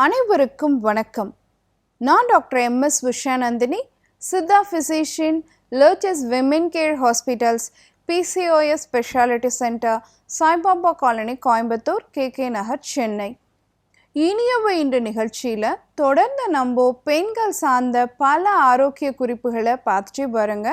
அனைவருக்கும் வணக்கம். நான் doctor M S. Vishayanandhini, Siddha physician, Lotus Women Care Hospitals, PCOS speciality centre, Saibaba colony, Coimbatore, KK Nagar, Chennai. இனியவை இன்று நிகழ்ச்சியில் தொடர்ந்து நம்ம பெண்கள் சார்ந்த பல ஆரோக்கிய குறிப்புகளை பார்த்துட்டு வருங்க.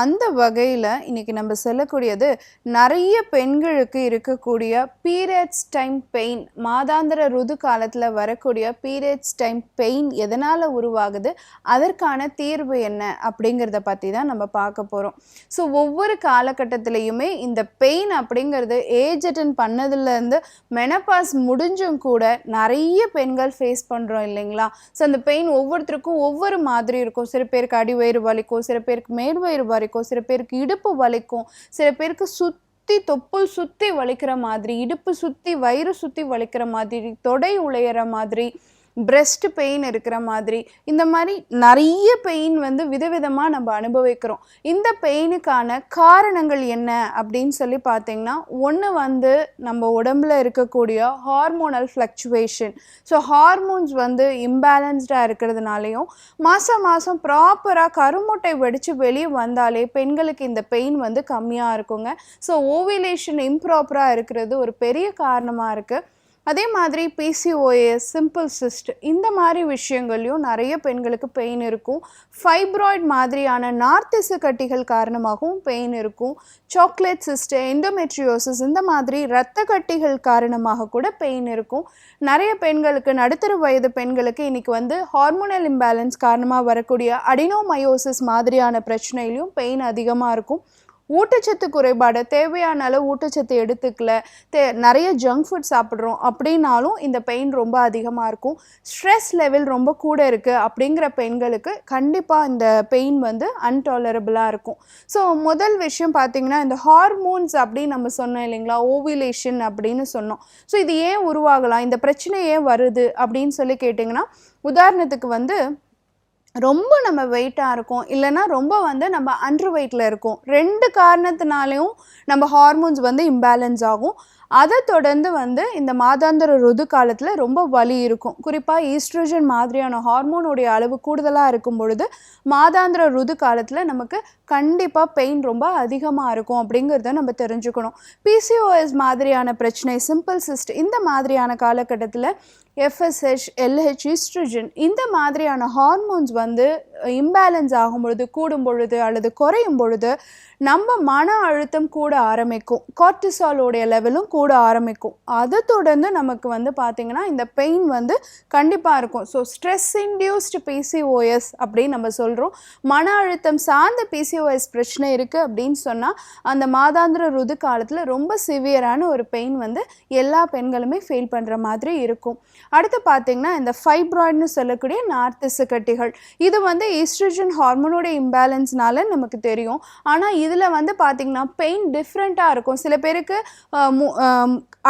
அந்த வகையில் இன்றைக்கி நம்ம சொல்லக்கூடியது நிறைய பெண்களுக்கு இருக்கக்கூடிய பீரியட்ஸ் டைம் பெயின், மாதாந்திர ருது காலத்தில் வரக்கூடிய பீரியட்ஸ் டைம் பெயின் எதனால் உருவாகுது, அதற்கான தீர்வு என்ன அப்படிங்கிறத பற்றி தான் நம்ம பார்க்க போகிறோம். ஸோ ஒவ்வொரு காலகட்டத்திலையுமே இந்த பெயின் அப்படிங்கிறது ஏஜ் அட்டன் பண்ணதுலேருந்து மெனபாஸ் முடிஞ்சும் கூட நிறைய பெண்கள் ஃபேஸ் பண்ணுறோம் இல்லைங்களா. ஸோ அந்த பெயின் ஒவ்வொருத்தருக்கும் ஒவ்வொரு மாதிரி இருக்கும். சில பேருக்கு அடிவயிறு வலிக்கும், சில பேருக்கு மேல்வயிறு வலிக்கும், சில பேருக்கு இடுப்பு வலிக்கும், சில பேருக்கு தொப்புள் சுற்றி வலிக்கிற மாதிரி, இடுப்பு சுற்றி வயிறு சுற்றி வலிக்கிற மாதிரி, தொடை உளையிற மாதிரி, பிரெஸ்ட் பெயின் இருக்கிற மாதிரி, இந்த மாதிரி நிறைய பெயின் விதவிதமாக நம்ம அனுபவிக்கிறோம். இந்த பெயினுக்கான காரணங்கள் என்ன அப்படின்னு சொல்லி பார்த்தீங்கன்னா, ஒன்று நம்ம உடம்புல இருக்கக்கூடிய ஹார்மோனல் ஃப்ளக்சுவேஷன். ஸோ ஹார்மோன்ஸ் இம்பேலன்ஸ்டாக இருக்கிறதுனாலையும், மாதம் ப்ராப்பராக கருமுட்டை வெடித்து வெளியே வந்தாலே பெண்களுக்கு இந்த பெயின் கம்மியாக இருக்குங்க. ஸோ ஓவிலேஷன் இம்ப்ராப்பராக இருக்கிறது ஒரு பெரிய காரணமாக இருக்குது. அதே மாதிரி PCOS, சிம்பிள் சிஸ்ட், இந்த மாதிரி விஷயங்கள்லையும் நிறைய பெண்களுக்கு பெயின் இருக்கும். ஃபைப்ராய்ட் மாதிரியான நார்த்திசு கட்டிகள் காரணமாகவும் பெயின் இருக்கும். சாக்லேட் சிஸ்ட், எண்டோமெட்ரியோசிஸ், இந்த மாதிரி இரத்த கட்டிகள் காரணமாக கூட பெயின் இருக்கும். நிறைய பெண்களுக்கு, நடுத்தர வயது பெண்களுக்கு இன்றைக்கி ஹார்மோனல் இம்பேலன்ஸ் காரணமாக வரக்கூடிய அடினோமயோசிஸ் மாதிரியான பிரச்சனையிலையும் பெயின் அதிகமாக இருக்கும். ஊட்டச்சத்து குறைபாடு, தேவையான அளவு ஊட்டச்சத்து எடுத்துக்கல, நிறைய ஜங்க் ஃபுட் சாப்பிட்றோம் அப்படின்னாலும் இந்த பெயின் ரொம்ப அதிகமாக இருக்கும். ஸ்ட்ரெஸ் லெவல் ரொம்ப கூட இருக்குது அப்படிங்கிற பெண்களுக்கு கண்டிப்பாக இந்த பெயின் அன்டாலரபிளாக இருக்கும். ஸோ முதல் விஷயம் பார்த்திங்கன்னா, இந்த ஹார்மோன்ஸ் அப்படின்னு நம்ம சொன்னோம் இல்லைங்களா, ஓவிலேஷன் அப்படின்னு சொன்னோம். ஸோ இது ஏன் உருவாகலாம், இந்த பிரச்சனை ஏன் வருது அப்படின்னு சொல்லி கேட்டிங்கன்னா, உதாரணத்துக்கு ரொம்ப நம்ம வெயிட்டாக இருக்கும், இல்லைனா ரொம்ப நம்ம அண்டர் வெயிட்டில் இருக்கும். ரெண்டு காரணத்தினாலையும் நம்ம ஹார்மோன்ஸ் இம்பேலன்ஸ் ஆகும். அதை தொடர்ந்து இந்த மாதாந்திர ருது காலத்தில் ரொம்ப வலி இருக்கும். குறிப்பாக ஈஸ்ட்ரோஜன் மாதிரியான ஹார்மோனுடைய அளவு கூடுதலாக இருக்கும் பொழுது மாதாந்திர ருது காலத்தில் நமக்கு கண்டிப்பாக பெயின் ரொம்ப அதிகமாக இருக்கும் அப்படிங்கிறத நம்ம தெரிஞ்சுக்கணும். PCOS மாதிரியான பிரச்சனை, சிம்பிள் சிஸ்ட், இந்த மாதிரியான காலகட்டத்தில் FSH, LH, ஈஸ்ட்ரோஜன், இந்த மாதிரியான ஹார்மோன்ஸ் இம்பேலன்ஸ் ஆகும் பொழுது, கூடும் பொழுது அல்லது குறையும் பொழுது நம்ம மன அழுத்தம் கூட ஆரம்பிக்கும், கார்டிசாலோடைய லெவலும் கூட ஆரம்பிக்கும். அதை தொடர்ந்து நமக்கு பார்த்திங்கன்னா இந்த பெயின் கண்டிப்பாக இருக்கும். ஸோ ஸ்ட்ரெஸ் இன்டியூஸ்டு PCOS அப்படின்னு நம்ம சொல்கிறோம். மன அழுத்தம் சார்ந்த PCOS பிரச்சனை இருக்குது அப்படின்னு சொன்னால் அந்த மாதாந்திர ருது காலத்தில் ரொம்ப சிவியரான ஒரு பெயின் எல்லா பெண்களுமே ஃபீல் பண்ணுற மாதிரி இருக்கும். அடுத்து பார்த்திங்கன்னா, இந்த ஃபைப்ராய்டுன்னு சொல்லக்கூடிய நார்த்திசு கட்டிகள், இது ஈஸ்ட்ரோஜன் ஹார்மோனோட இம்பேலன்ஸ்னால நமக்கு தெரியும். ஆனால் இதில் பார்த்திங்கன்னா பெயின் டிஃப்ரெண்ட்டாக இருக்கும். சில பேருக்கு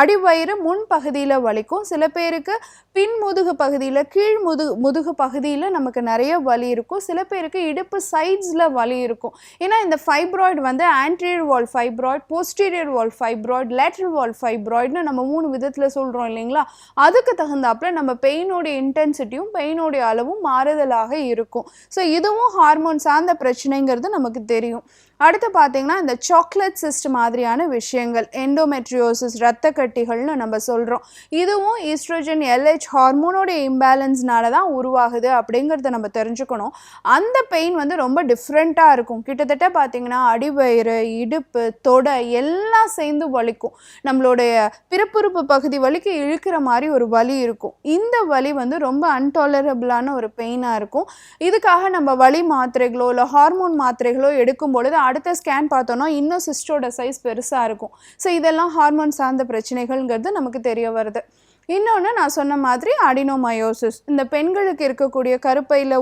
அடிவயிறு முன் பகுதியில் வலிக்கும், சில பேருக்கு பின் முதுகு பகுதியில், கீழ் முதுகு பகுதியில் நமக்கு நிறைய வலி இருக்கும், சில பேருக்கு இடுப்பு சைட்ஸில் வலி இருக்கும். ஏன்னா இந்த ஃபைப்ராய்டு ஆன்டீரியர் வால் ஃபைப்ராய்டு, போஸ்டீரியர் வால் ஃபைப்ராய்டு, லேட்ரல் வால் ஃபைப்ராய்டுன்னு நம்ம 3 விதத்தில் சொல்கிறோம் இல்லைங்களா. அதுக்கு தகுந்தாப்பில் நம்ம பெயினோடைய இன்டென்சிட்டியும் பெயினோடைய அளவும் மாறுதலாக இருக்கும். ஸோ இதுவும் ஹார்மோன் சார்ந்த பிரச்சனைங்கிறது நமக்கு தெரியும். அடுத்து பார்த்திங்கன்னா, இந்த சாக்லேட் சிஸ்ட் மாதிரியான விஷயங்கள், எண்டோமெட்ரியோசிஸ், இரத்த கட்டிகள்னு நம்ம சொல்கிறோம். இதுவும் ஈஸ்ட்ரோஜன், LH ஹார்மோனோட இம்பேலன்ஸ்னால தான் உருவாகுது அப்படிங்கிறத நம்ம தெரிஞ்சுக்கணும். அந்த பெயின் ரொம்ப டிஃப்ரெண்ட்டாக இருக்கும். கிட்டத்தட்ட பார்த்திங்கன்னா அடிவயிறு, இடுப்பு, தொடை எல்லாம் சேர்ந்து வலிக்கும். நம்மளுடைய பிறப்புறுப்பு பகுதி வலிக்கு இழுக்கிற மாதிரி ஒரு வலி இருக்கும். இந்த வலி ரொம்ப அன்டாலரபிளான ஒரு பெயினாக இருக்கும். இதுக்காக நம்ம வலி மாத்திரைகளோ இல்லை ஹார்மோன் மாத்திரைகளோ எடுக்கும் பொழுது அடுத்த ஸ்கேன் பார்த்தோன்னா இன்னும் சிஸ்டோட சைஸ் பெருசாக இருக்கும். ஸோ இதெல்லாம் ஹார்மோன் சார்ந்த பிரச்சனைகள்ங்கிறது நமக்கு தெரிய வருது. இன்னொன்று நான் சொன்ன மாதிரி அடினோமயோசிஸ், இந்த பெண்களுக்கு இருக்கக்கூடிய கருப்பையில்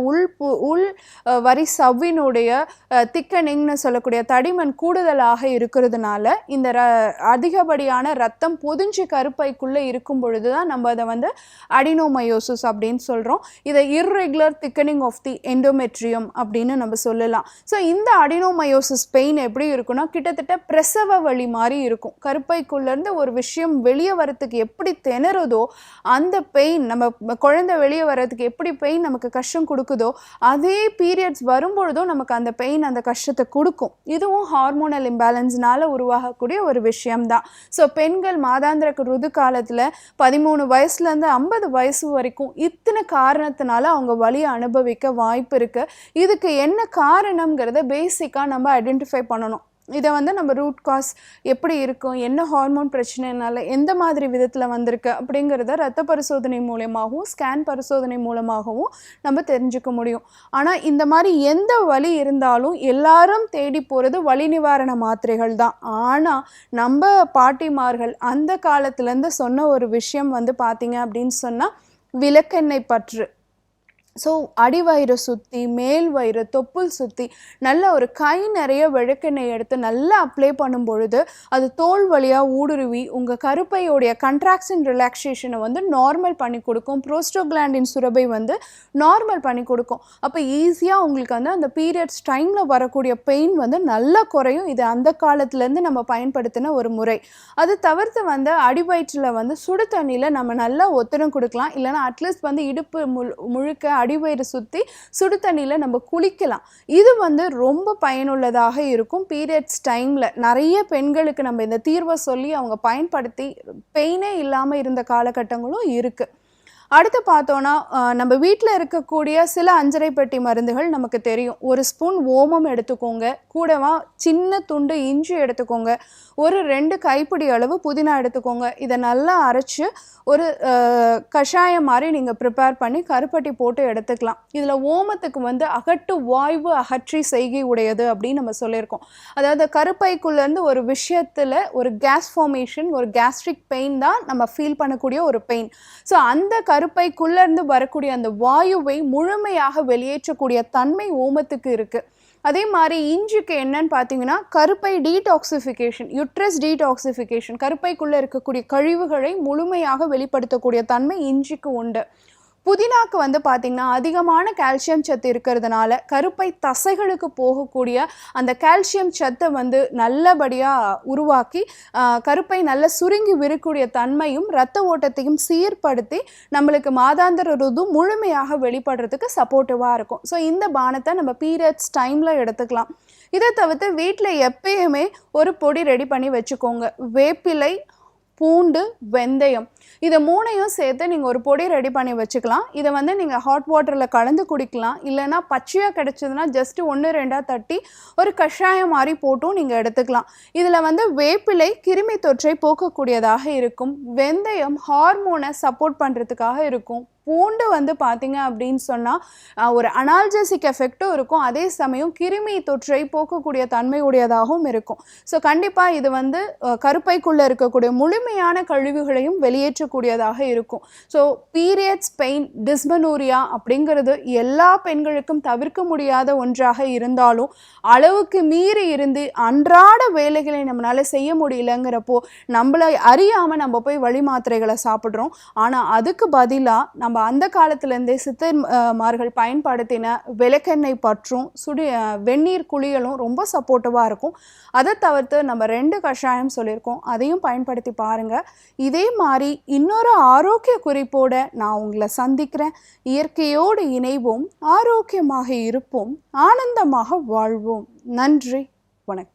உள் வரி சவ்வினுடைய திக்கனிங்னு சொல்லக்கூடிய தடிமன் கூடுதலாக இருக்கிறதுனால இந்த அதிகப்படியான ரத்தம் பொதிஞ்சு கருப்பைக்குள்ளே இருக்கும் பொழுது தான் நம்ம அதை அடினோமயோசிஸ் அப்படின்னு சொல்கிறோம். இதை irregular thickening of the endometrium அப்படின்னு நம்ம சொல்லலாம். ஸோ இந்த அடினோமயோசிஸ் பெயின் எப்படி இருக்குன்னா, கிட்டத்தட்ட பிரசவ வலி மாதிரி இருக்கும். கருப்பைக்குள்ளேருந்து ஒரு விஷயம் வெளியே வரத்துக்கு எப்படி திணறுதோ கொடுக்குதோ அந்த பெயின், நம்ம குழந்தை வெளியே வர்றதுக்கு எப்படி பெயின் நமக்கு கஷ்டம் கொடுக்குதோ அதே பீரியட்ஸ் வரும்பொழுதும் நமக்கு அந்த பெயின் அந்த கஷ்டத்தை கொடுக்கும். இதுவும் ஹார்மோனல் இம்பேலன்ஸ்னால உருவாகக்கூடிய ஒரு விஷயம்தான். ஸோ பெண்கள் மாதாந்திர ருது காலத்தில் 13 வயசுலேருந்து 50 வயசு வரைக்கும் இத்தனை காரணத்தினால அவங்க வலியை அனுபவிக்க வாய்ப்பு இருக்குது. இதுக்கு என்ன காரணம்ங்கிறத பேசிக்காக நம்ம ஐடென்டிஃபை பண்ணணும். இதை நம்ம ரூட் காஸ் எப்படி இருக்கும், என்ன ஹார்மோன் பிரச்சனைனால எந்த மாதிரி விதத்தில் வந்திருக்கு அப்படிங்கிறத ரத்த பரிசோதனை மூலமாகவும் ஸ்கேன் பரிசோதனை மூலமாகவும் நம்ம தெரிஞ்சுக்க முடியும். ஆனால் இந்த மாதிரி எந்த வலி இருந்தாலும் எல்லாரும் தேடி போகிறது வலி நிவாரண மாத்திரைகள் தான். ஆனால் நம்ம பாட்டிமார்கள் அந்த காலத்துலேருந்து சொன்ன ஒரு விஷயம் பார்த்தீங்க அப்படின்னு சொன்னால் விளக்கெண்ணெய் பற்று. ஸோ அடிவயிறு சுற்றி, மேல் வயிறு, தொப்புள் சுற்றி நல்ல ஒரு கை நிறைய விளக்கெண்ணெய் எடுத்து நல்லா அப்ளை பண்ணும் பொழுது அது தோல் வழியாக ஊடுருவி உங்கள் கருப்பையோடைய கண்ட்ராக்ஷன் ரிலாக்ஸேஷனை நார்மல் பண்ணி கொடுக்கும். ப்ரோஸ்டோகிளாண்டின் சுரப்பை நார்மல் பண்ணி கொடுக்கும். அப்போ ஈஸியாக உங்களுக்கு அந்த பீரியட்ஸ் டைமில் வரக்கூடிய பெயின் நல்லா குறையும். இது அந்த காலத்துலேருந்து நம்ம பயன்படுத்தின ஒரு முறை. அது தவிர்த்து அடிவயிற்றில் சுடு தண்ணியில் நம்ம நல்லா ஒத்தடம் கொடுக்கலாம். இல்லைனா அட்லீஸ்ட் இடுப்பு முழுக்க அடிவயிறு சுற்றி சுடு தண்ணியில் நம்ம குளிக்கலாம். இது ரொம்ப பயனுள்ளதாக இருக்கும். பீரியட்ஸ் டைமில் நிறைய பெண்களுக்கு நம்ம இந்த தீர்வை சொல்லி அவங்க பயன்படுத்தி பெயினே இல்லாமல் இருந்த காலகட்டங்களும் இருக்குது. அடுத்து பார்த்தோன்னா நம்ம வீட்டில் இருக்கக்கூடிய சில அஞ்சரை பெட்டி மருந்துகள் நமக்கு தெரியும். ஒரு ஸ்பூன் ஓமம் எடுத்துக்கோங்க, கூடவா சின்ன துண்டு இஞ்சி எடுத்துக்கோங்க, ஒரு 2 கைப்பிடி அளவு புதினா எடுத்துக்கோங்க. இதை நல்லா அரைச்சி ஒரு கஷாயம் மாதிரி நீங்கள் ப்ரிப்பேர் பண்ணி கருப்பட்டி போட்டு எடுத்துக்கலாம். இதில் ஓமத்துக்கு அகட்டு வாய்வு அகற்றி செய்கை உடையது அப்படின்னு நம்ம சொல்லியிருக்கோம். அதாவது கருப்பைக்குள்ளேருந்து ஒரு விஷயத்தில் ஒரு கேஸ் ஃபார்மேஷன், ஒரு கேஸ்ட்ரிக் பெயின் தான் நம்ம ஃபீல் பண்ணக்கூடிய ஒரு பெயின். ஸோ அந்த கருப்பைக்குள்ளேருந்து வரக்கூடிய அந்த வாயுவை முழுமையாக வெளியேற்றக்கூடிய தன்மை ஓமத்துக்கு இருக்குது. அதே மாதிரி இஞ்சிக்கு என்னன்னு பார்த்தீங்கன்னா கருப்பை டீடாக்சிஃபிகேஷன், யுட்ரஸ் டீடாக்சிஃபிகேஷன், கருப்பைக்குள்ளே இருக்கக்கூடிய கழிவுகளை முழுமையாக வெளிப்படுத்தக்கூடிய தன்மை இஞ்சிக்கு உண்டு. புதினாக்கு பார்த்தீங்கன்னா அதிகமான கால்சியம் சத்து இருக்கிறதுனால கருப்பை தசைகளுக்கு போகக்கூடிய அந்த கால்சியம் சத்தை நல்லபடியாக உருவாக்கி கருப்பை நல்ல சுருங்கி விரக்கூடிய தன்மையும் இரத்த ஓட்டத்தையும் சீர்படுத்தி நம்மளுக்கு மாதாந்திர ருது முழுமையாக வெளிப்படுறதுக்கு சப்போர்ட்டிவாக இருக்கும். ஸோ இந்த பானத்தை நம்ம பீரியட்ஸ் டைமில் எடுத்துக்கலாம். இதை தவிர்த்து வீட்டில் எப்பயுமே ஒரு பொடி ரெடி பண்ணி வச்சுக்கோங்க. வேப்பிலை, பூண்டு, வெந்தயம், இதை 3ஐயும் சேர்த்து நீங்கள் ஒரு பொடி ரெடி பண்ணி வச்சுக்கலாம். இதை நீங்கள் ஹாட் வாட்டரில் கலந்து குடிக்கலாம். இல்லைனா பச்சையாக கிடைச்சதுன்னா ஜஸ்ட் 1-2 தட்டி ஒரு கஷாயம் மாதிரி போட்டும் நீங்கள் எடுத்துக்கலாம். இதில் வேப்பிலை கிருமி தொற்றை போக்கக்கூடியதாக இருக்கும். வெந்தயம் ஹார்மோனை சப்போர்ட் பண்ணுறதுக்காக இருக்கும். பூண்டு பார்த்தீங்க அப்படின்னு சொன்னால் ஒரு அனால்ஜெசிக் எஃபெக்டும் இருக்கும். அதே சமயம் கிருமி தொற்றை போக்கக்கூடிய தன்மையுடையதாகவும் இருக்கும். ஸோ கண்டிப்பாக இது கருப்பைக்குள்ளே இருக்கக்கூடிய முழுமையான கழிவுகளையும் வெளியேற்றக்கூடியதாக இருக்கும். ஸோ பீரியட்ஸ் பெயின், டிஸ்மெனோரியா அப்படிங்கிறது எல்லா பெண்களுக்கும் தவிர்க்க முடியாத ஒன்றாக இருந்தாலும் அளவுக்கு மீறி இருந்து அன்றாட வேலைகளை நம்மளால் செய்ய முடியலங்கிறப்போ நம்மளை அறியாமல் நம்ம போய் வழி மாத்திரைகளை சாப்பிட்றோம். ஆனால் அதுக்கு பதிலாக நம்ம அந்த காலத்திலேருந்தே சித்தர்மார்கள் பயன்படுத்தின விளக்கெண்ணெய் பற்றும் வெந்நீர் குளியலும் ரொம்ப சப்போர்ட்டிவாக இருக்கும். அதை தவிர்த்து நம்ம 2 கஷாயம் சொல்லியிருக்கோம், அதையும் பயன்படுத்தி பாருங்கள். இதே மாதிரி இன்னொரு ஆரோக்கிய குறிப்போடு நான் உங்களை சந்திக்கிறேன். இயற்கையோடு இணைவோம், ஆரோக்கியமாக இருப்போம், ஆனந்தமாக வாழ்வோம். நன்றி, வணக்கம்.